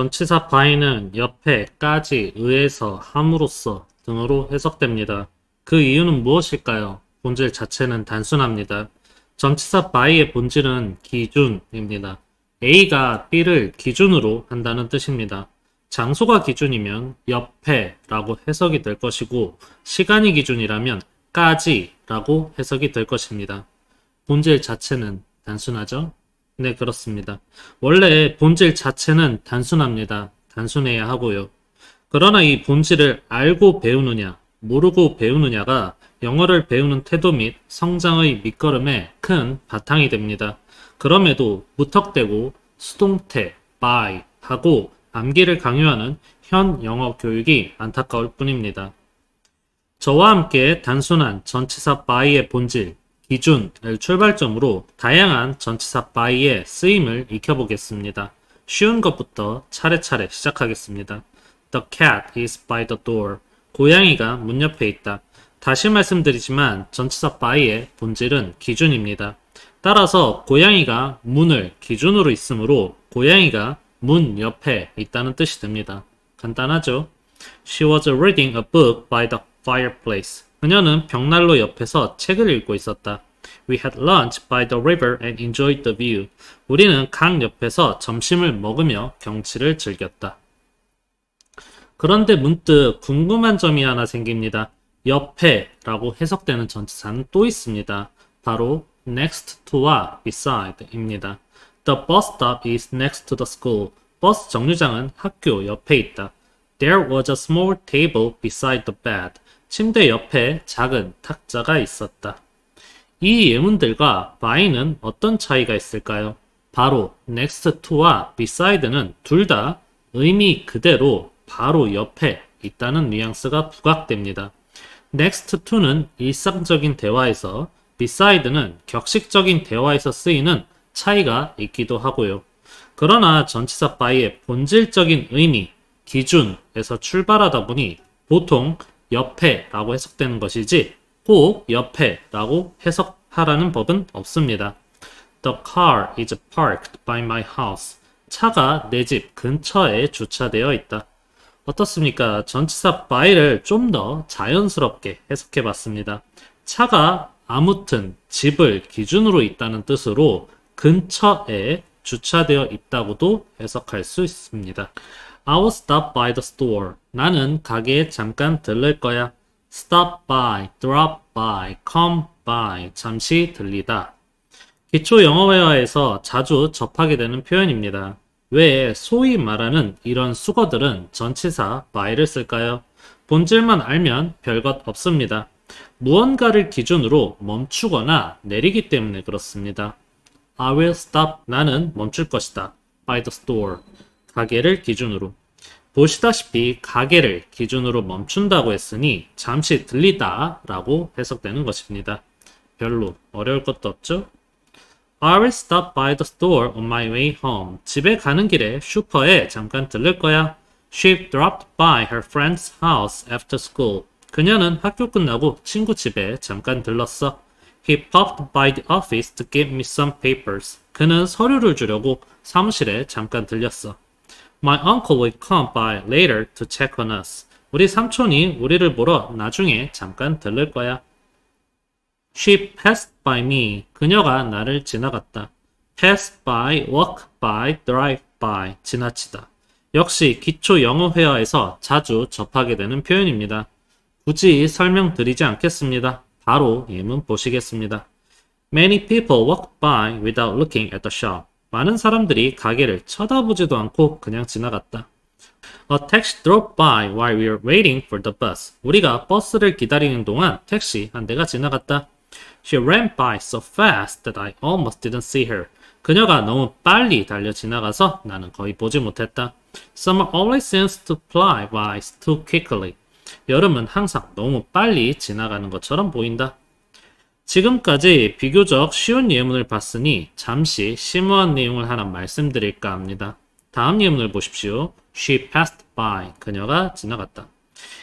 전치사 by는 옆에, 까지, 의해서, 함으로써 등으로 해석됩니다. 그 이유는 무엇일까요? 본질 자체는 단순합니다. 전치사 by의 본질은 기준입니다. A가 B를 기준으로 한다는 뜻입니다. 장소가 기준이면 옆에라고 해석이 될 것이고 시간이 기준이라면 까지라고 해석이 될 것입니다. 본질 자체는 단순하죠? 네, 그렇습니다. 원래 본질 자체는 단순합니다. 단순해야 하고요. 그러나 이 본질을 알고 배우느냐, 모르고 배우느냐가 영어를 배우는 태도 및 성장의 밑거름에 큰 바탕이 됩니다. 그럼에도 무턱대고 수동태, by 하고 암기를 강요하는 현 영어 교육이 안타까울 뿐입니다. 저와 함께 단순한 전치사 by의 본질, 기준을 출발점으로 다양한 전치사 by의 쓰임을 익혀보겠습니다. 쉬운 것부터 차례차례 시작하겠습니다. The cat is by the door. 고양이가 문 옆에 있다. 다시 말씀드리지만 전치사 by의 본질은 기준입니다. 따라서 고양이가 문을 기준으로 있으므로 고양이가 문 옆에 있다는 뜻이 됩니다. 간단하죠? She was reading a book by the fireplace. 그녀는 벽난로 옆에서 책을 읽고 있었다. We had lunch by the river and enjoyed the view. 우리는 강 옆에서 점심을 먹으며 경치를 즐겼다. 그런데 문득 궁금한 점이 하나 생깁니다. 옆에 라고 해석되는 전치사는 또 있습니다. 바로 next to와 beside 입니다. The bus stop is next to the school. 버스 정류장은 학교 옆에 있다. There was a small table beside the bed. 침대 옆에 작은 탁자가 있었다. 이 예문들과 by는 어떤 차이가 있을까요? 바로 next to와 beside는 둘 다 의미 그대로 바로 옆에 있다는 뉘앙스가 부각됩니다. next to는 일상적인 대화에서 beside는 격식적인 대화에서 쓰이는 차이가 있기도 하고요. 그러나 전치사 by의 본질적인 의미, 기준에서 출발하다 보니 보통 옆에라고 해석되는 것이지 꼭 옆에라고 해석하라는 법은 없습니다. The car is parked by my house. 차가 내 집 근처에 주차되어 있다. 어떻습니까? 전치사 by를 좀 더 자연스럽게 해석해 봤습니다. 차가 아무튼 집을 기준으로 있다는 뜻으로 근처에 주차되어 있다고도 해석할 수 있습니다. I will stop by the store. 나는 가게에 잠깐 들를 거야. Stop by, drop by, come by. 잠시 들리다. 기초 영어 회화에서 자주 접하게 되는 표현입니다. 왜 소위 말하는 이런 수거들은 전치사 by를 쓸까요? 본질만 알면 별것 없습니다. 무언가를 기준으로 멈추거나 내리기 때문에 그렇습니다. I will stop. 나는 멈출 것이다. By the store. 가게를 기준으로. 보시다시피 가게를 기준으로 멈춘다고 했으니 잠시 들리다 라고 해석되는 것입니다. 별로 어려울 것도 없죠? I will stop by the store on my way home. 집에 가는 길에 슈퍼에 잠깐 들를 거야. She dropped by her friend's house after school. 그녀는 학교 끝나고 친구 집에 잠깐 들렀어. He popped by the office to give me some papers. 그는 서류를 주려고 사무실에 잠깐 들렸어. My uncle will come by later to check on us. 우리 삼촌이 우리를 보러 나중에 잠깐 들를 거야. She passed by me. 그녀가 나를 지나갔다. pass by, walk by, drive by. 지나치다. 역시 기초 영어 회화에서 자주 접하게 되는 표현입니다. 굳이 설명드리지 않겠습니다. 바로 예문 보시겠습니다. Many people walk by without looking at the shop. 많은 사람들이 가게를 쳐다보지도 않고 그냥 지나갔다. A taxi drove by while we were waiting for the bus. 우리가 버스를 기다리는 동안 택시 한 대가 지나갔다. She ran by so fast that I almost didn't see her. 그녀가 너무 빨리 달려 지나가서 나는 거의 보지 못했다. Summer always seems to fly by too quickly. 여름은 항상 너무 빨리 지나가는 것처럼 보인다. 지금까지 비교적 쉬운 예문을 봤으니 잠시 심오한 내용을 하나 말씀드릴까 합니다. 다음 예문을 보십시오. She passed by. 그녀가 지나갔다.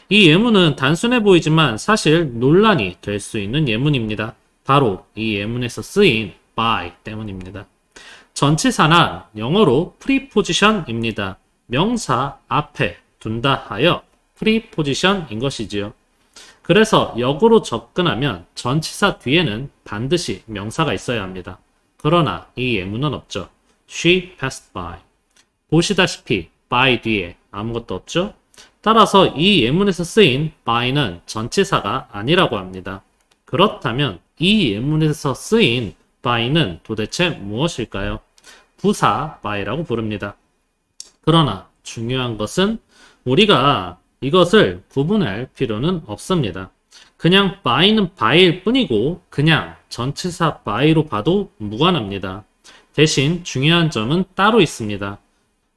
이 예문은 단순해 보이지만 사실 논란이 될 수 있는 예문입니다. 바로 이 예문에서 쓰인 by 때문입니다. 전치사란 영어로 preposition입니다. 명사 앞에 둔다 하여 프리포지션인 것이지요. 그래서 역으로 접근하면 전치사 뒤에는 반드시 명사가 있어야 합니다. 그러나 이 예문은 없죠. She passed by. 보시다시피 by 뒤에 아무것도 없죠? 따라서 이 예문에서 쓰인 by는 전치사가 아니라고 합니다. 그렇다면 이 예문에서 쓰인 by는 도대체 무엇일까요? 부사 by라고 부릅니다. 그러나 중요한 것은 우리가 이것을 구분할 필요는 없습니다. 그냥 by는 by일 뿐이고 그냥 전치사 by로 봐도 무관합니다. 대신 중요한 점은 따로 있습니다.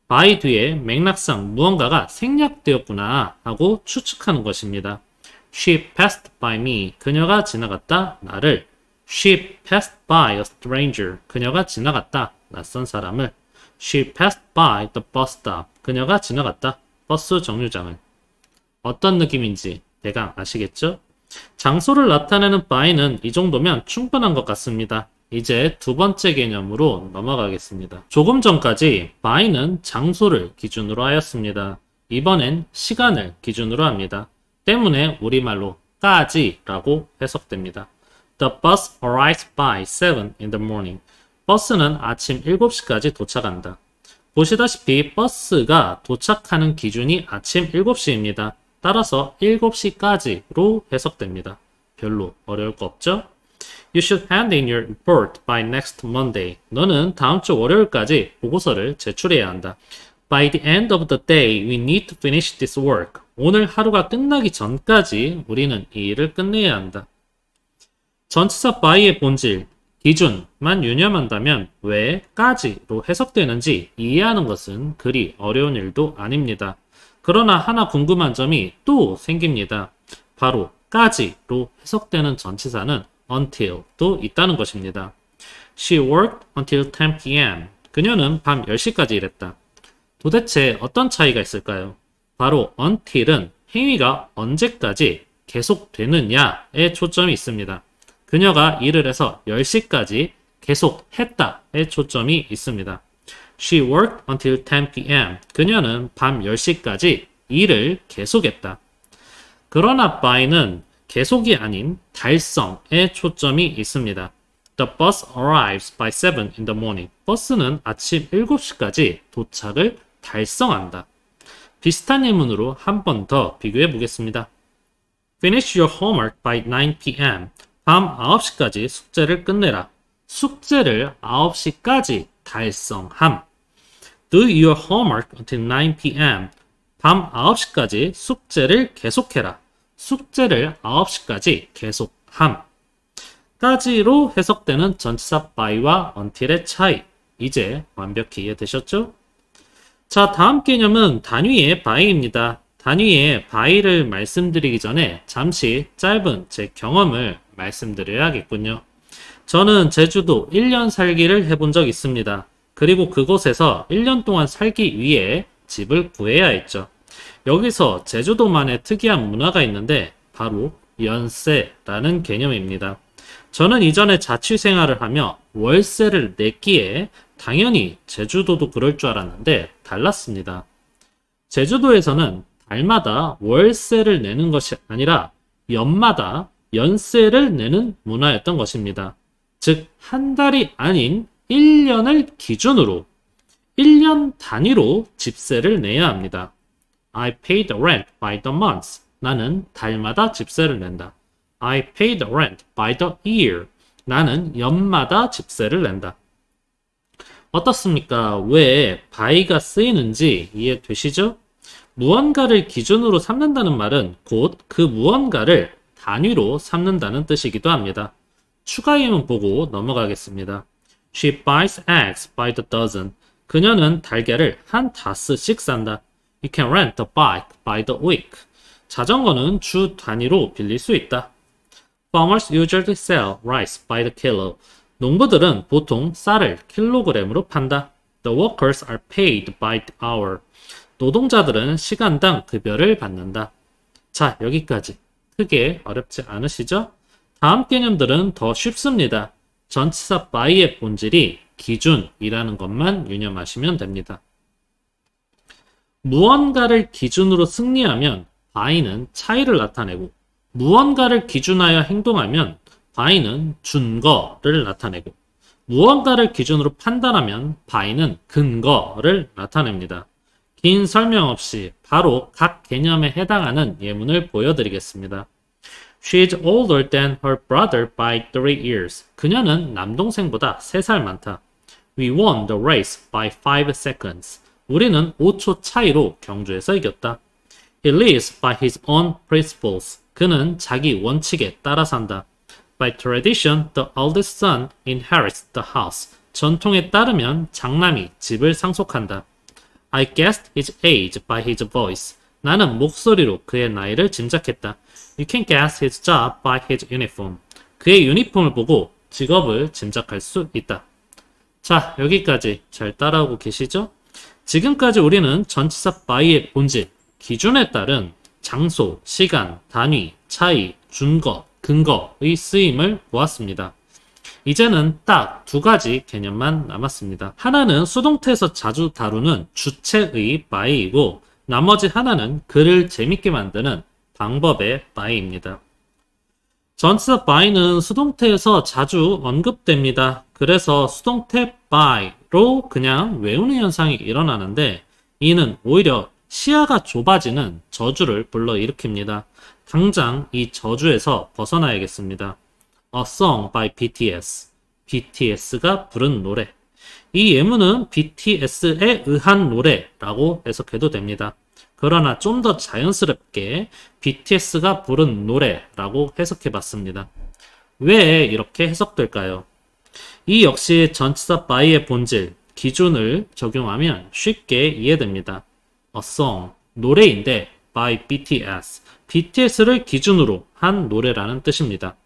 by 뒤에 맥락상 무언가가 생략되었구나 하고 추측하는 것입니다. She passed by me. 그녀가 지나갔다. 나를. She passed by a stranger. 그녀가 지나갔다. 낯선 사람을. She passed by the bus stop. 그녀가 지나갔다. 버스 정류장을. 어떤 느낌인지 대강 아시겠죠? 장소를 나타내는 by는 이 정도면 충분한 것 같습니다. 이제 두 번째 개념으로 넘어가겠습니다. 조금 전까지 by는 장소를 기준으로 하였습니다. 이번엔 시간을 기준으로 합니다. 때문에 우리말로 까지라고 해석됩니다. The bus arrives by 7 in the morning. 버스는 아침 7시까지 도착한다. 보시다시피 버스가 도착하는 기준이 아침 7시입니다. 따라서 7시까지로 해석됩니다. 별로 어려울 거 없죠? You should hand in your report by next Monday. 너는 다음 주 월요일까지 보고서를 제출해야 한다. By the end of the day, we need to finish this work. 오늘 하루가 끝나기 전까지 우리는 이 일을 끝내야 한다. 전치사 by의 본질, 기준만 유념한다면 왜 까지로 해석되는지 이해하는 것은 그리 어려운 일도 아닙니다. 그러나 하나 궁금한 점이 또 생깁니다. 바로 까지로 해석되는 전치사는 until도 있다는 것입니다. She worked until 10 p.m. 그녀는 밤 10시까지 일했다. 도대체 어떤 차이가 있을까요? 바로 until은 행위가 언제까지 계속되느냐에 초점이 있습니다. 그녀가 일을 해서 10시까지 계속했다에 초점이 있습니다. She worked until 10 p.m. 그녀는 밤 10시까지 일을 계속했다. 그러나 by는 계속이 아닌 달성에 초점이 있습니다. The bus arrives by 7 in the morning. 버스는 아침 7시까지 도착을 달성한다. 비슷한 예문으로 한 번 더 비교해 보겠습니다. Finish your homework by 9 p.m. 밤 9시까지 숙제를 끝내라. 숙제를 9시까지 달성함. Do your homework until 9 p.m. 밤 9시까지 숙제를 계속해라. 숙제를 9시까지 계속함. 까지로 해석되는 전치사 by와 until의 차이. 이제 완벽히 이해되셨죠? 자, 다음 개념은 단위의 by입니다. 단위의 by를 말씀드리기 전에 잠시 짧은 제 경험을 말씀드려야겠군요. 저는 제주도 1년 살기를 해본 적 있습니다. 그리고 그곳에서 1년 동안 살기 위해 집을 구해야 했죠. 여기서 제주도만의 특이한 문화가 있는데 바로 연세라는 개념입니다. 저는 이전에 자취생활을 하며 월세를 냈기에 당연히 제주도도 그럴 줄 알았는데 달랐습니다. 제주도에서는 달마다 월세를 내는 것이 아니라 연마다 연세를 내는 문화였던 것입니다. 즉, 한 달이 아닌 1년을 기준으로 1년 단위로 집세를 내야 합니다. I pay the rent by the month. 나는 달마다 집세를 낸다. I pay the rent by the year. 나는 연마다 집세를 낸다. 어떻습니까? 왜 by가 쓰이는지 이해되시죠? 무언가를 기준으로 삼는다는 말은 곧 그 무언가를 단위로 삼는다는 뜻이기도 합니다. 추가 예문 보고 넘어가겠습니다. She buys eggs by the dozen. 그녀는 달걀을 한 다스씩 산다. You can rent a bike by the week. 자전거는 주 단위로 빌릴 수 있다. Farmers usually sell rice by the kilo. 농부들은 보통 쌀을 킬로그램으로 판다. The workers are paid by the hour. 노동자들은 시간당 급여를 받는다. 자, 여기까지. 크게 어렵지 않으시죠? 다음 개념들은 더 쉽습니다. 전치사 by의 본질이 기준이라는 것만 유념하시면 됩니다. 무언가를 기준으로 승리하면 by는 차이를 나타내고 무언가를 기준하여 행동하면 by는 준거를 나타내고 무언가를 기준으로 판단하면 by는 근거를 나타냅니다. 긴 설명 없이 바로 각 개념에 해당하는 예문을 보여드리겠습니다. She is older than her brother by 3 years. 그녀는 남동생보다 3살 많다. We won the race by 5 seconds. 우리는 5초 차이로 경주에서 이겼다. He lives by his own principles. 그는 자기 원칙에 따라 산다. By tradition, the eldest son inherits the house. 전통에 따르면 장남이 집을 상속한다. I guessed his age by his voice. 나는 목소리로 그의 나이를 짐작했다. You can guess his job by his uniform. 그의 유니폼을 보고 직업을 짐작할 수 있다. 자, 여기까지 잘 따라오고 계시죠? 지금까지 우리는 전치사 by의 본질, 기준에 따른 장소, 시간, 단위, 차이, 준거, 근거의 쓰임을 보았습니다. 이제는 딱 2가지 개념만 남았습니다. 하나는 수동태에서 자주 다루는 주체의 by이고 나머지 하나는 글을 재밌게 만드는 방법의 by입니다. 전치사 by는 수동태에서 자주 언급됩니다. 그래서 수동태 by로 그냥 외우는 현상이 일어나는데 이는 오히려 시야가 좁아지는 저주를 불러일으킵니다. 당장 이 저주에서 벗어나야겠습니다. A Song by BTS. BTS가 부른 노래. 이 예문은 BTS에 의한 노래라고 해석해도 됩니다. 그러나 좀 더 자연스럽게 BTS가 부른 노래라고 해석해봤습니다. 왜 이렇게 해석될까요? 이 역시 전치사 by의 본질, 기준을 적용하면 쉽게 이해됩니다. A song, 노래인데 by BTS, BTS를 기준으로 한 노래라는 뜻입니다.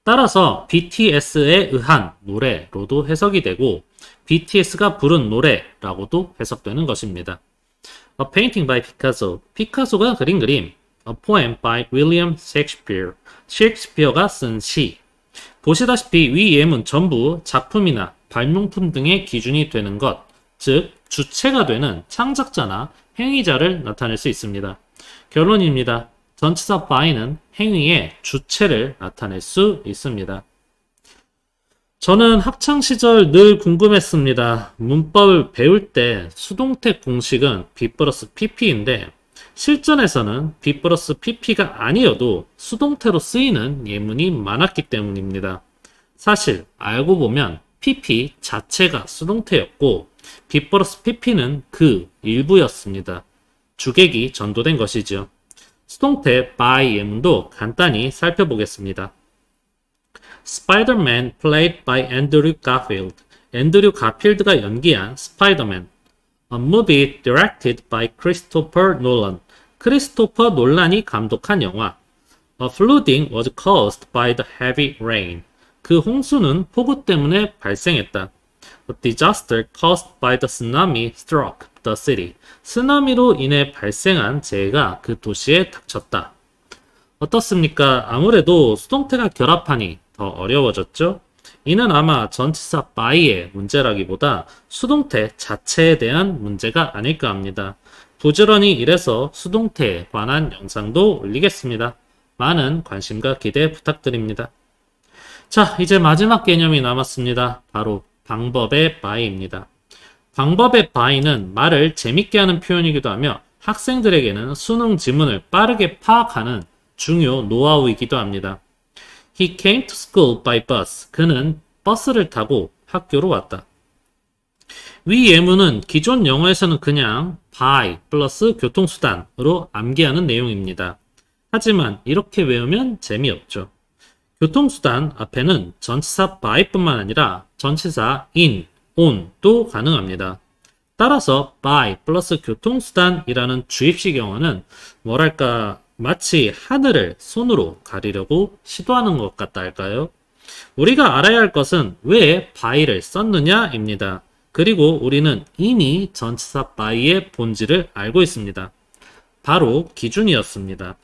따라서 BTS에 의한 노래로도 해석이 되고 BTS가 부른 노래라고도 해석되는 것입니다. A painting by Picasso, 피카소가 그린 그림. A poem by William Shakespeare, 셰익스피어가 쓴 시. 보시다시피 위 예문 전부 작품이나 발명품 등의 기준이 되는 것, 즉 주체가 되는 창작자나 행위자를 나타낼 수 있습니다. 결론입니다. 전치사 by는 행위의 주체를 나타낼 수 있습니다. 저는 학창시절 늘 궁금했습니다. 문법을 배울 때 수동태 공식은 B 플러스 PP인데 실전에서는 B 플러스 PP가 아니어도 수동태로 쓰이는 예문이 많았기 때문입니다. 사실 알고 보면 PP 자체가 수동태였고 B 플러스 PP는 그 일부였습니다. 주객이 전도된 것이죠. 수동태 by 예문도 간단히 살펴보겠습니다. Spider-Man played by Andrew Garfield. 앤드류 가필드가 연기한 스파이더맨. A movie directed by Christopher Nolan. 크리스토퍼 놀란이 감독한 영화. A flooding was caused by the heavy rain. 그 홍수는 폭우 때문에 발생했다. A disaster caused by the tsunami struck the city. 쓰나미로 인해 발생한 재해가 그 도시에 닥쳤다. 어떻습니까? 아무래도 수동태가 결합하니 더 어려워졌죠? 이는 아마 전치사 by의 문제라기보다 수동태 자체에 대한 문제가 아닐까 합니다. 부지런히 이래서 수동태에 관한 영상도 올리겠습니다. 많은 관심과 기대 부탁드립니다. 자, 이제 마지막 개념이 남았습니다. 바로 방법의 by입니다. 방법의 by는 말을 재밌게 하는 표현이기도 하며 학생들에게는 수능 지문을 빠르게 파악하는 중요 노하우이기도 합니다. He came to school by bus. 그는 버스를 타고 학교로 왔다. 위 예문은 기존 영어에서는 그냥 by 플러스 교통수단으로 암기하는 내용입니다. 하지만 이렇게 외우면 재미없죠. 교통수단 앞에는 전치사 by뿐만 아니라 전치사 in, on도 가능합니다. 따라서 by 플러스 교통수단이라는 주입식 영어는 뭐랄까 마치 하늘을 손으로 가리려고 시도하는 것 같다 할까요? 우리가 알아야 할 것은 왜 by를 썼느냐입니다. 그리고 우리는 이미 전치사 by의 본질을 알고 있습니다. 바로 기준이었습니다.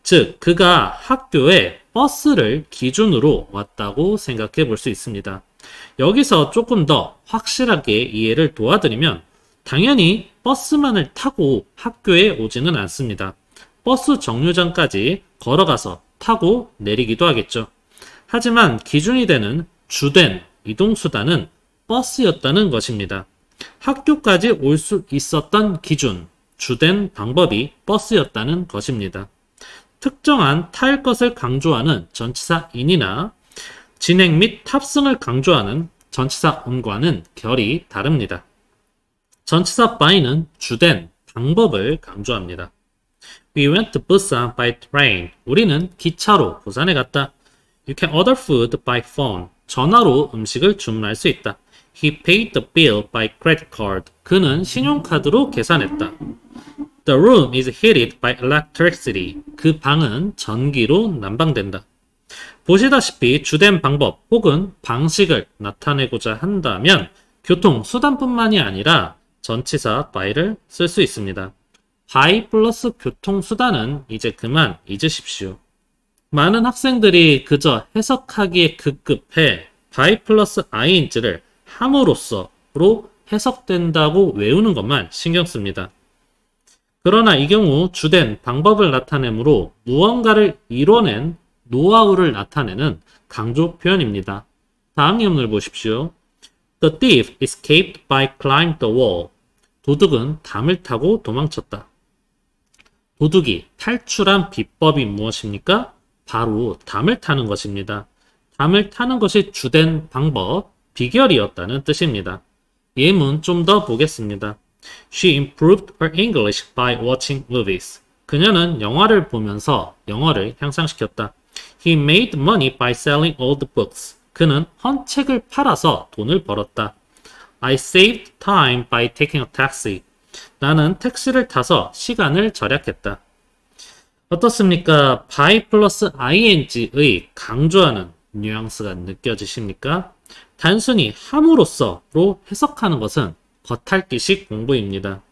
즉, 그가 학교에 버스를 기준으로 왔다고 생각해 볼 수 있습니다. 여기서 조금 더 확실하게 이해를 도와드리면 당연히 버스만을 타고 학교에 오지는 않습니다. 버스 정류장까지 걸어가서 타고 내리기도 하겠죠. 하지만 기준이 되는 주된 이동수단은 버스였다는 것입니다. 학교까지 올 수 있었던 기준, 주된 방법이 버스였다는 것입니다. 특정한 탈 것을 강조하는 전치사 in이나 진행 및 탑승을 강조하는 전치사 on과는 결이 다릅니다. 전치사 by는 주된 방법을 강조합니다. We went to Busan by train. 우리는 기차로 부산에 갔다. You can order food by phone. 전화로 음식을 주문할 수 있다. He paid the bill by credit card. 그는 신용카드로 계산했다. The room is heated by electricity. 그 방은 전기로 난방된다. 보시다시피 주된 방법 혹은 방식을 나타내고자 한다면 교통수단뿐만이 아니라 전치사 by를 쓸 수 있습니다. by 플러스 교통수단은 이제 그만 잊으십시오. 많은 학생들이 그저 해석하기에 급급해 by 플러스 ing를 함으로써로 해석된다고 외우는 것만 신경 씁니다. 그러나 이 경우 주된 방법을 나타내므로 무언가를 이뤄낸 노하우를 나타내는 강조 표현입니다. 다음 예문을 보십시오. The thief escaped by climbing the wall. 도둑은 담을 타고 도망쳤다. 도둑이 탈출한 비법이 무엇입니까? 바로 담을 타는 것입니다. 담을 타는 것이 주된 방법, 비결이었다는 뜻입니다. 예문 좀 더 보겠습니다. She improved her English by watching movies. 그녀는 영화를 보면서 영어를 향상시켰다. He made money by selling old books. 그는 헌 책을 팔아서 돈을 벌었다. I saved time by taking a taxi. 나는 택시를 타서 시간을 절약했다. 어떻습니까? by 플러스 ing의 강조하는 뉘앙스가 느껴지십니까? 단순히 함으로써로 해석하는 것은 겉핥기식 공부입니다.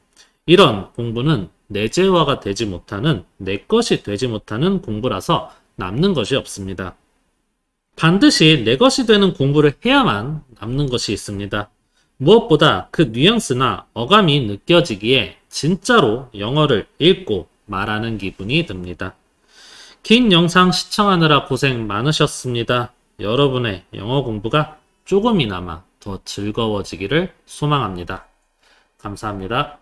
이런 공부는 내재화가 되지 못하는, 내 것이 되지 못하는 공부라서 남는 것이 없습니다. 반드시 내 것이 되는 공부를 해야만 남는 것이 있습니다. 무엇보다 그 뉘앙스나 어감이 느껴지기에 진짜로 영어를 읽고 말하는 기분이 듭니다. 긴 영상 시청하느라 고생 많으셨습니다. 여러분의 영어 공부가 조금이나마 더 즐거워지기를 소망합니다. 감사합니다.